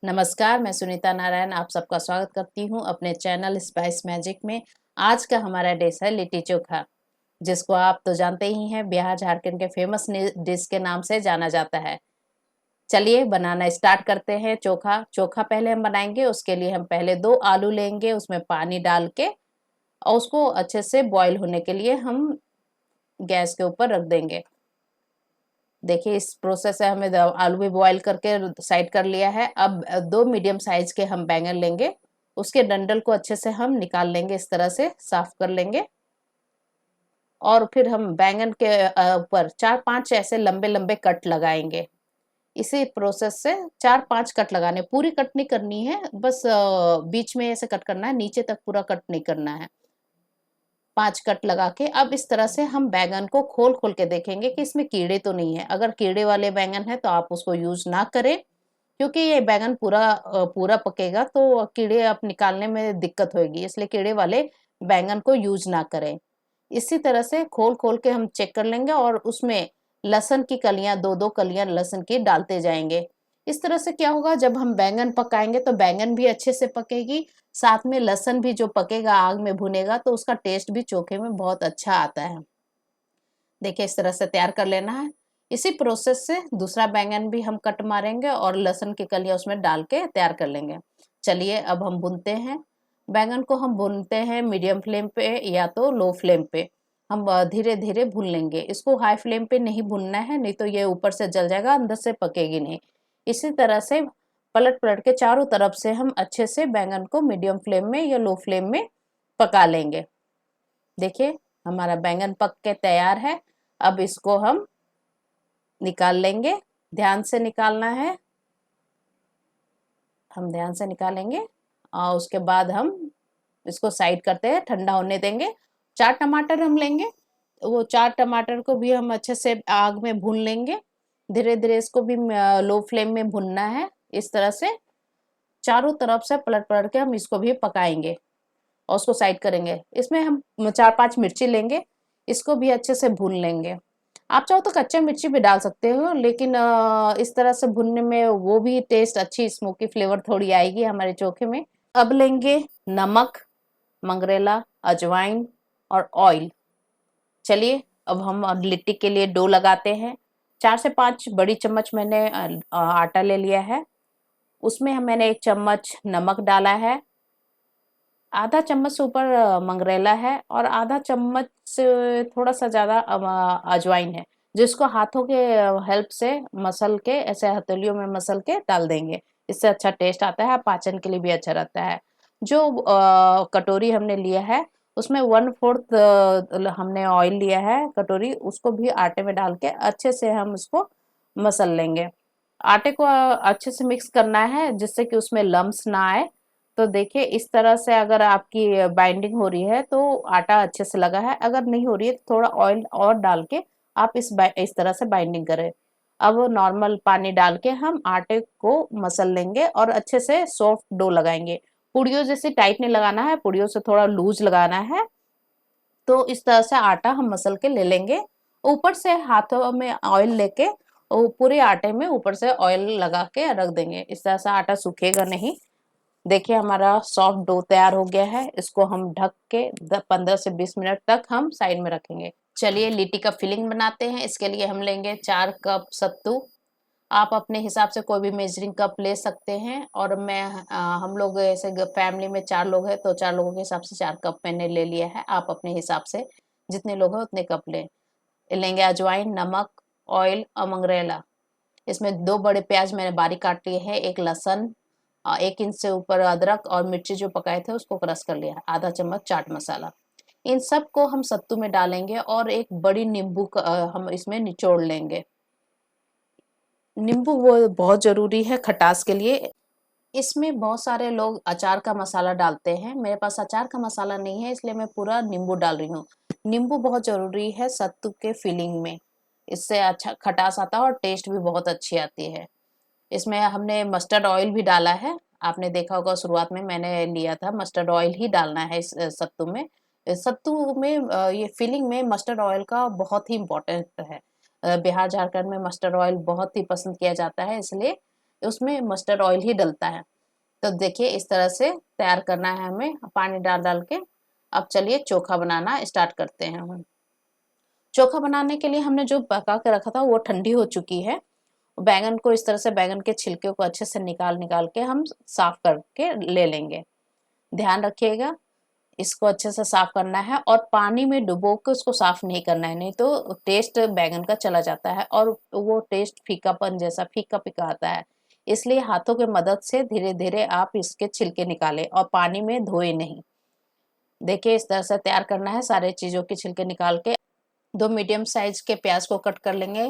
नमस्कार, मैं सुनीता नारायण आप सबका स्वागत करती हूँ अपने चैनल स्पाइस मैजिक में। आज का हमारा डिश है लिट्टी चोखा, जिसको आप तो जानते ही हैं, बिहार झारखंड के फेमस डिश के नाम से जाना जाता है। चलिए बनाना स्टार्ट करते हैं। चोखा चोखा पहले हम बनाएंगे। उसके लिए हम पहले 2 आलू लेंगे, उसमें पानी डाल के और उसको अच्छे से बॉईल होने के लिए हम गैस के ऊपर रख देंगे। देखिए इस प्रोसेस से हमें आलू भी बॉईल करके साइड कर लिया है। अब 2 मीडियम साइज के हम बैंगन लेंगे, उसके डंडल को अच्छे से हम निकाल लेंगे, इस तरह से साफ कर लेंगे। और फिर हम बैंगन के ऊपर 4-5 ऐसे लंबे-लंबे कट लगाएंगे। इसी प्रोसेस से 4-5 कट लगाने, पूरी कट नहीं करनी है, बस बीच में ऐसे कट करना है, नीचे तक पूरा कट नहीं करना है। 5 कट लगा के अब इस तरह से हम बैंगन को खोल-खोल के देखेंगे कि इसमें कीड़े तो नहीं है। अगर कीड़े वाले बैंगन हैं तो आप उसको यूज़ ना करें, क्योंकि ये बैंगन पूरा पकेगा तो कीड़े आप निकालने में दिक्कत होएगी, इसलिए कीड़े वाले बैंगन को यूज़ ना करें। इसी तरह से खोल-खोल के हम चेक कर लेंगे और उसमें लहसुन की कलियाँ 2-2 कलियाँ लहसुन की डालते जाएँगे। इस तरह से क्या होगा, जब हम बैंगन पकाएँगे तो बैंगन भी अच्छे से पकेगी, साथ में लहसुन भी जो पकेगा आग में भुनेगा तो उसका टेस्ट भी चोखे में बहुत अच्छा आता है। देखिए इस तरह से तैयार कर लेना है। इसी प्रोसेस से दूसरा बैंगन भी हम कट मारेंगे और लहसुन की कलियाँ उसमें डाल के तैयार कर लेंगे। चलिए अब हम भूनते हैं। बैंगन को हम भूनते हैं मीडियम फ्लेम पे या तो लो फ्लेम पे। हम धीरे-धीरे भून लेंगे। इसको हाई फ्लेम पे नहीं भूनना है, नहीं तो ये ऊपर से जल जाएगा, अंदर से पकेगी नहीं। इसी तरह से पलट-पलट के चारों तरफ से हम अच्छे से बैंगन को मीडियम फ्लेम में या लो फ्लेम में पका लेंगे। देखिए हमारा बैंगन पक के तैयार है। अब इसको हम निकाल लेंगे। ध्यान से निकालना है। हम ध्यान से निकालेंगे और उसके बाद हम इसको साइड करते हैं, ठंडा होने देंगे। 4 टमाटर हम लेंगे, वो 4 टमाटर को भी हम अच्छे से आग में भून लेंगे। धीरे-धीरे इसको भी लो फ्लेम में भूनना है। इस तरह से चारों तरफ से पलट-पलट के हम इसको भी पकाएँगे और उसको साइड करेंगे। इसमें हम 4-5 मिर्ची लेंगे, इसको भी अच्छे से भून लेंगे। आप चाहो तो कच्चा मिर्ची भी डाल सकते हो, लेकिन इस तरह से भूनने में वो भी टेस्ट अच्छी स्मोकी फ्लेवर थोड़ी आएगी हमारे चोखे में। अब लेंगे नमक, मंगरेला, अजवाइन और ऑयल। चलिए अब हम लिट्टी के लिए डो लगाते हैं। 4 से 5 बड़ी चम्मच मैंने आटा ले लिया है। उसमें मैंने 1 चम्मच नमक डाला है, आधा चम्मच से ऊपर मंगरेला है और आधा चम्मच से थोड़ा-सा ज़्यादा अजवाइन है, जिसको हाथों के हेल्प से मसल के ऐसे हथेलियों में मसल के डाल देंगे। इससे अच्छा टेस्ट आता है, पाचन के लिए भी अच्छा रहता है। जो कटोरी हमने लिया है, उसमें 1/4 हमने ऑयल लिया है कटोरी, उसको भी आटे में डाल के अच्छे से हम उसको मसल लेंगे। आटे को अच्छे से मिक्स करना है जिससे कि उसमें लम्प्स ना आए। तो देखिए इस तरह से अगर आपकी बाइंडिंग हो रही है तो आटा अच्छे से लगा है, अगर नहीं हो रही है तो थोड़ा ऑयल और डाल के आप इस तरह से बाइंडिंग करें। अब नॉर्मल पानी डाल के हम आटे को मसल लेंगे और अच्छे से सॉफ्ट डो लगाएंगे। पूड़ियों जैसे टाइट नहीं लगाना है, पूड़ियों से थोड़ा लूज लगाना है। तो इस तरह से आटा हम मसल के ले लेंगे। ऊपर से हाथों में ऑयल लेके पूरे आटे में ऊपर से ऑयल लगा के रख देंगे। इस तरह से आटा सूखेगा नहीं। देखिए हमारा सॉफ्ट डो तैयार हो गया है। इसको हम ढक के 15 से 20 मिनट तक हम साइड में रखेंगे। चलिए लिट्टी का फिलिंग बनाते हैं। इसके लिए हम लेंगे 4 कप सत्तू। आप अपने हिसाब से कोई भी मेजरिंग कप ले सकते हैं और हम लोग ऐसे फैमिली में 4 लोग हैं तो 4 लोगों के हिसाब से 4 कप मैंने ले लिया है। आप अपने हिसाब से जितने लोग हैं उतने कप लें। लेंगे अजवाइन, नमक, ऑयल और मंगरेला। इसमें 2 बड़े प्याज मैंने बारीक काट लिए हैं, 1 लहसुन, 1 इंच से ऊपर अदरक और मिर्ची जो पकाए थे उसको क्रश कर लिया है, आधा चम्मच चाट मसाला। इन सब को हम सत्तू में डालेंगे और एक बड़ी नींबू का हम इसमें निचोड़ लेंगे। नींबू वो बहुत ज़रूरी है खटास के लिए। इसमें बहुत सारे लोग अचार का मसाला डालते हैं, मेरे पास अचार का मसाला नहीं है इसलिए मैं पूरा नींबू डाल रही हूँ। नींबू बहुत ज़रूरी है सत्तू के फिलिंग में, इससे अच्छा खटास आता है और टेस्ट भी बहुत अच्छी आती है। इसमें हमने मस्टर्ड ऑयल भी डाला है। आपने देखा होगा शुरुआत में मैंने लिया था मस्टर्ड ऑयल ही डालना है इस सत्तू में। सत्तू में ये फिलिंग में मस्टर्ड ऑयल का बहुत ही इम्पोर्टेंट है। बिहार झारखंड में मस्टर्ड ऑयल बहुत ही पसंद किया जाता है, इसलिए उसमें मस्टर्ड ऑयल ही डलता है। तो देखिए इस तरह से तैयार करना है हमें पानी डाल डाल के। अब चलिए चोखा बनाना स्टार्ट करते हैं हम। चोखा बनाने के लिए हमने जो पका के रखा था वो ठंडी हो चुकी है। बैंगन को इस तरह से बैंगन के छिलके को अच्छे से निकाल निकाल के हम साफ करके ले लेंगे। ध्यान रखिएगा इसको अच्छे से साफ करना है और पानी में डुबो के उसको साफ नहीं करना है, नहीं तो टेस्ट बैंगन का चला जाता है और वो टेस्ट फीकापन जैसा फीका फीका आता है। इसलिए हाथों की मदद से धीरे धीरे आप इसके छिलके निकालें और पानी में धोए नहीं। देखिए इस तरह से तैयार करना है सारे चीज़ों के छिलके निकाल के। 2 मीडियम साइज के प्याज को कट कर लेंगे,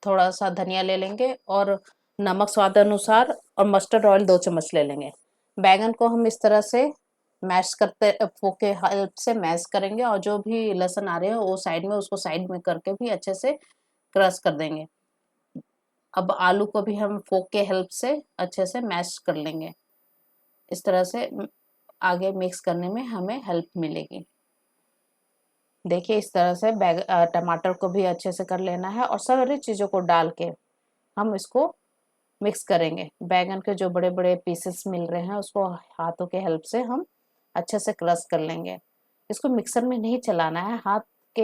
थोड़ा सा धनिया ले लेंगे और नमक स्वाद अनुसार और मस्टर्ड ऑयल 2 चम्मच ले लेंगे। बैंगन को हम इस तरह से मैश करते फोक के हेल्प से मैश करेंगे और जो भी लहसुन आ रहे हैं वो साइड में उसको साइड में करके भी अच्छे से क्रश कर देंगे। अब आलू को भी हम फोक के हेल्प से अच्छे से मैश कर लेंगे। इस तरह से आगे मिक्स करने में हमें हेल्प मिलेगी। देखिए इस तरह से टमाटर को भी अच्छे से कर लेना है और सारी चीज़ों को डाल के हम इसको मिक्स करेंगे। बैंगन के जो बड़े बड़े पीसेस मिल रहे हैं उसको हाथों के हेल्प से हम अच्छे से क्रश कर लेंगे। इसको मिक्सर में नहीं चलाना है, हाथ के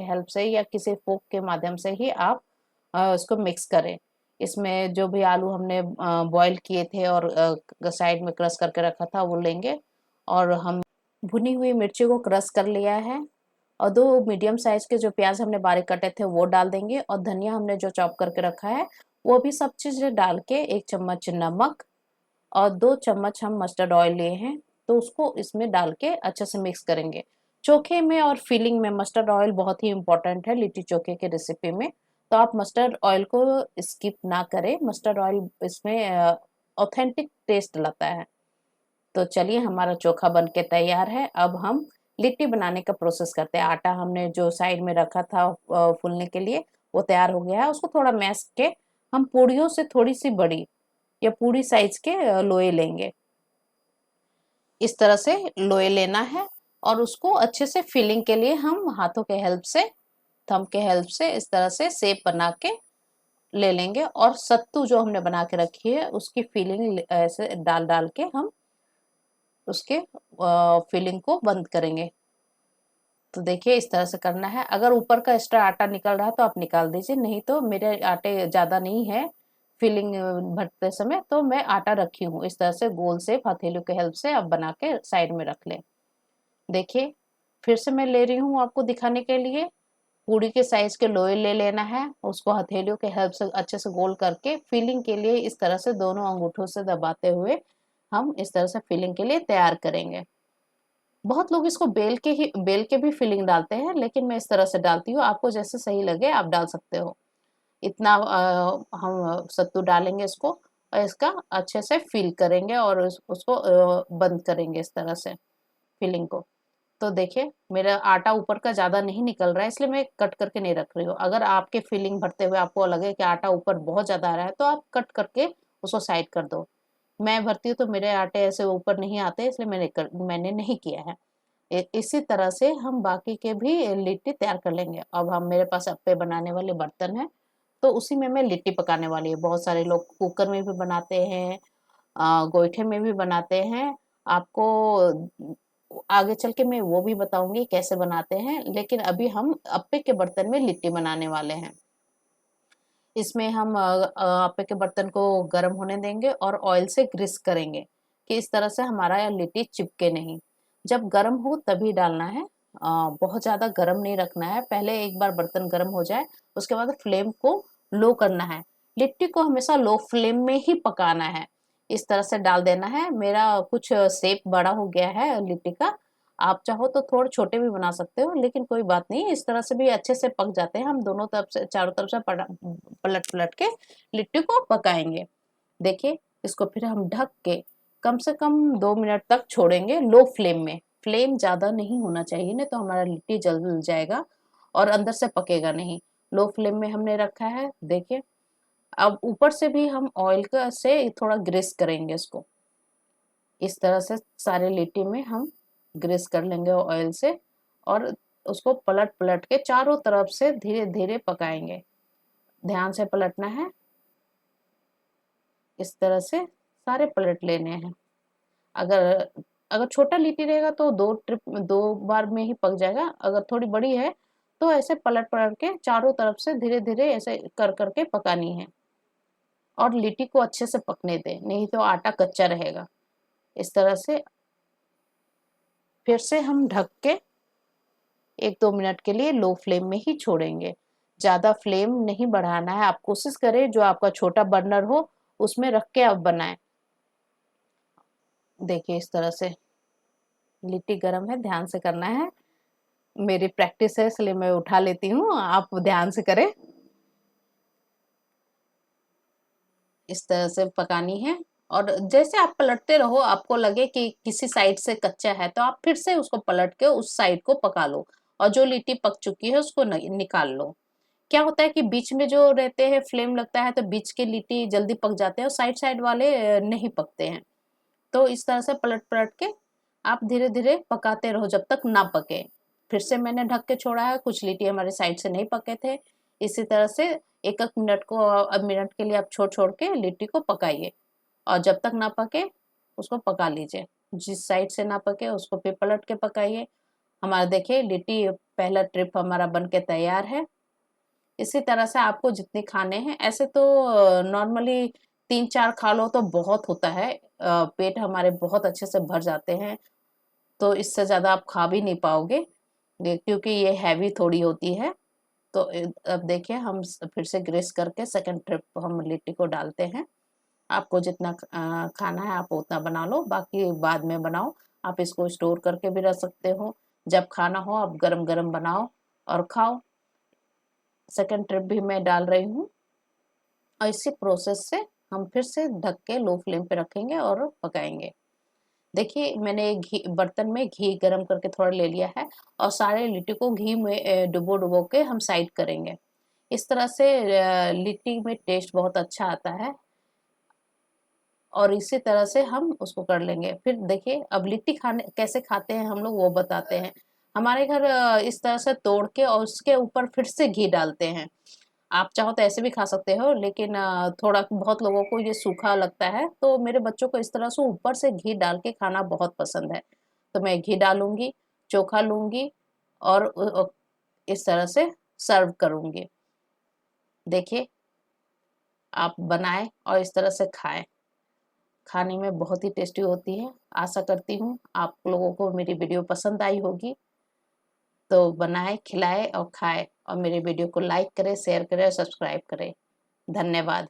हेल्प से या किसी फोक के माध्यम से ही आप इसको मिक्स करें। इसमें जो भी आलू हमने बॉईल किए थे और साइड में क्रश करके रखा था वो लेंगे और हम भुनी हुई मिर्ची को क्रश कर लिया है और 2 मीडियम साइज के जो प्याज हमने बारीक कटे थे वो डाल देंगे और धनिया हमने जो चॉप करके रखा है वो भी सब चीज़ें डाल के 1 चम्मच नमक और 2 चम्मच हम मस्टर्ड ऑयल लिए हैं तो उसको इसमें डाल के अच्छे से मिक्स करेंगे। चोखे में और फिलिंग में मस्टर्ड ऑयल बहुत ही इम्पोर्टेंट है लिट्टी चोखे के रेसिपी में। तो आप मस्टर्ड ऑयल को स्किप ना करें, मस्टर्ड ऑयल इसमें ऑथेंटिक टेस्ट लाता है। तो चलिए हमारा चोखा बन के तैयार है। अब हम लिट्टी बनाने का प्रोसेस करते हैं। आटा हमने जो साइड में रखा था फूलने के लिए वो तैयार हो गया है। उसको थोड़ा मैश के हम पूड़ियों से थोड़ी सी बड़ी या पूड़ी साइज के लोए लेंगे। इस तरह से लोए लेना है और उसको अच्छे से फिलिंग के लिए हम हाथों के हेल्प से, थंब के हेल्प से इस तरह से शेप बना के ले लेंगे और सत्तू जो हमने बना के रखी है उसकी फिलिंग ऐसे डाल डाल के हम उसके फिलिंग को बंद करेंगे। तो देखिए इस तरह से करना है। अगर ऊपर का एक्स्ट्रा आटा निकल रहा है तो आप निकाल दीजिए, नहीं तो मेरे आटे ज़्यादा नहीं है फिलिंग भरते समय तो मैं आटा रखी हूँ। इस तरह से गोल शेप हथेलियों के हेल्प से आप बना के साइड में रख लें। देखिए फिर से मैं ले रही हूँ आपको दिखाने के लिए। पूड़ी के साइज के लोई ले लेना है, उसको हथेलियों के हेल्प से अच्छे से गोल करके फिलिंग के लिए इस तरह से दोनों अंगूठों से दबाते हुए हम इस तरह से फिलिंग के लिए तैयार करेंगे। बहुत लोग इसको बेल के भी फिलिंग डालते हैं, लेकिन मैं इस तरह से डालती हूँ। आपको जैसे सही लगे आप डाल सकते हो। इतना हम सत्तू डालेंगे इसको और इसका अच्छे से फिल करेंगे और उसको बंद करेंगे इस तरह से फिलिंग को। तो देखिए मेरा आटा ऊपर का ज़्यादा नहीं निकल रहा है इसलिए मैं कट करके नहीं रख रही हूँ। अगर आपके फिलिंग भरते हुए आपको लगे कि आटा ऊपर बहुत ज़्यादा आ रहा है तो आप कट करके उसको साइड कर दो। मैं भरती हूँ तो मेरे आटे ऐसे ऊपर नहीं आते इसलिए मैंने नहीं किया है। इसी तरह से हम बाकी के भी लिट्टी तैयार कर लेंगे। अब हम मेरे पास अप्पे बनाने वाले बर्तन है तो उसी में मैं लिट्टी पकाने वाली हूँ। बहुत सारे लोग कुकर में भी बनाते हैं, गोईठे में भी बनाते हैं। आपको आगे चल के मैं वो भी बताऊंगी कैसे बनाते हैं, लेकिन अभी हम अप्पे के बर्तन में लिट्टी बनाने वाले हैं। इसमें हम अप्पे के बर्तन को गर्म होने देंगे और ऑयल से ग्रीस करेंगे कि इस तरह से हमारा लिट्टी चिपके नहीं। जब गर्म हो तभी डालना है, बहुत ज़्यादा गर्म नहीं रखना है। पहले एक बार बर्तन गर्म हो जाए उसके बाद फ्लेम को लो करना है। लिट्टी को हमेशा लो फ्लेम में ही पकाना है। इस तरह से डाल देना है। मेरा कुछ शेप बड़ा हो गया है लिट्टी का, आप चाहो तो थोड़े छोटे भी बना सकते हो, लेकिन कोई बात नहीं, इस तरह से भी अच्छे से पक जाते हैं। हम दोनों तरफ से चारों तरफ से पलट पलट के लिट्टी को पकाएंगे। देखिए इसको फिर हम ढक के कम से कम 2 मिनट तक छोड़ेंगे लो फ्लेम में। फ्लेम ज़्यादा नहीं होना चाहिए, नहीं तो हमारा लिट्टी जल जाएगा और अंदर से पकेगा नहीं। लो फ्लेम में हमने रखा है। देखिए अब ऊपर से भी हम ऑयल का से थोड़ा ग्रीस करेंगे इसको। इस तरह से सारे लिट्टी में हम ग्रीस कर लेंगे ऑयल से और उसको पलट पलट के चारों तरफ से धीरे धीरे पकाएंगे। ध्यान से पलटना है। इस तरह से सारे पलट लेने हैं। अगर अगर छोटा लिट्टी रहेगा तो 2 बार में ही पक जाएगा। अगर थोड़ी बड़ी है तो ऐसे पलट-पलट के चारों तरफ से धीरे-धीरे ऐसे कर के पकानी है और लिट्टी को अच्छे से पकने दें, नहीं तो आटा कच्चा रहेगा। इस तरह से फिर से हम ढक के 1-2 मिनट के लिए लो फ्लेम में ही छोड़ेंगे। ज़्यादा फ्लेम नहीं बढ़ाना है। आप कोशिश करें जो आपका छोटा बर्नर हो उसमें रख के आप बनाएँ। देखिए इस तरह से लिट्टी गरम है, ध्यान से करना है। मेरी प्रैक्टिस है इसलिए मैं उठा लेती हूँ, आप ध्यान से करें। इस तरह से पकानी है और जैसे आप पलटते रहो, आपको लगे कि किसी साइड से कच्चा है तो आप फिर से उसको पलट के उस साइड को पका लो और जो लिट्टी पक चुकी है उसको निकाल लो। क्या होता है कि बीच में जो रहते हैं फ्लेम लगता है तो बीच के लिट्टी जल्दी पक जाते हैं और साइड साइड वाले नहीं पकते हैं। तो इस तरह से पलट-पलट के आप धीरे-धीरे पकाते रहो जब तक ना पके। फिर से मैंने ढक के छोड़ा है, कुछ लिट्टी हमारे साइड से नहीं पके थे। इसी तरह से 1-1 मिनट को मिनट के लिए आप छोड़-छोड़ के लिट्टी को पकाइए और जब तक ना पके उसको पका लीजिए। जिस साइड से ना पके उसको फिर पलट के पकाइए। हमारा देखिए लिट्टी पहला ट्रिप हमारा बन के तैयार है। इसी तरह से आपको जितने खाने हैं ऐसे तो नॉर्मली 3-4 खा लो तो बहुत होता है। पेट हमारे बहुत अच्छे से भर जाते हैं, तो इससे ज़्यादा आप खा भी नहीं पाओगे क्योंकि ये हैवी थोड़ी होती है। तो अब देखिए हम फिर से ग्रेस करके सेकंड ट्रिप हम लिट्टी को डालते हैं। आपको जितना खाना है आप उतना बना लो, बाकी बाद में बनाओ। आप इसको स्टोर करके भी रख सकते हो। जब खाना हो आप गरम-गरम बनाओ और खाओ। सेकंड ट्रिप भी मैं डाल रही हूँ और इसी प्रोसेस से हम फिर से ढक के लो फ्लेम पे रखेंगे और पकाएंगे। देखिए मैंने घी बर्तन में घी गरम करके थोड़ा ले लिया है और सारे लिट्टी को घी में डुबो-डुबो के हम साइड करेंगे। इस तरह से लिट्टी में टेस्ट बहुत अच्छा आता है और इसी तरह से हम उसको कर लेंगे। फिर देखिए अब लिट्टी खाने कैसे खाते हैं हम लोग वो बताते हैं। हमारे घर इस तरह से तोड़ के और उसके ऊपर फिर से घी डालते हैं। आप चाहो तो ऐसे भी खा सकते हो लेकिन थोड़ा बहुत लोगों को ये सूखा लगता है तो मेरे बच्चों को इस तरह से ऊपर से घी डाल के खाना बहुत पसंद है। तो मैं घी डालूँगी, चोखा लूँगी और इस तरह से सर्व करूँगी। देखिए आप बनाएँ और इस तरह से खाएँ। खाने में बहुत ही टेस्टी होती है। आशा करती हूँ आप लोगों को मेरी वीडियो पसंद आई होगी। तो बनाएँ, खिलाएँ और खाएँ और मेरे वीडियो को लाइक करें, शेयर करें और सब्सक्राइब करें। धन्यवाद।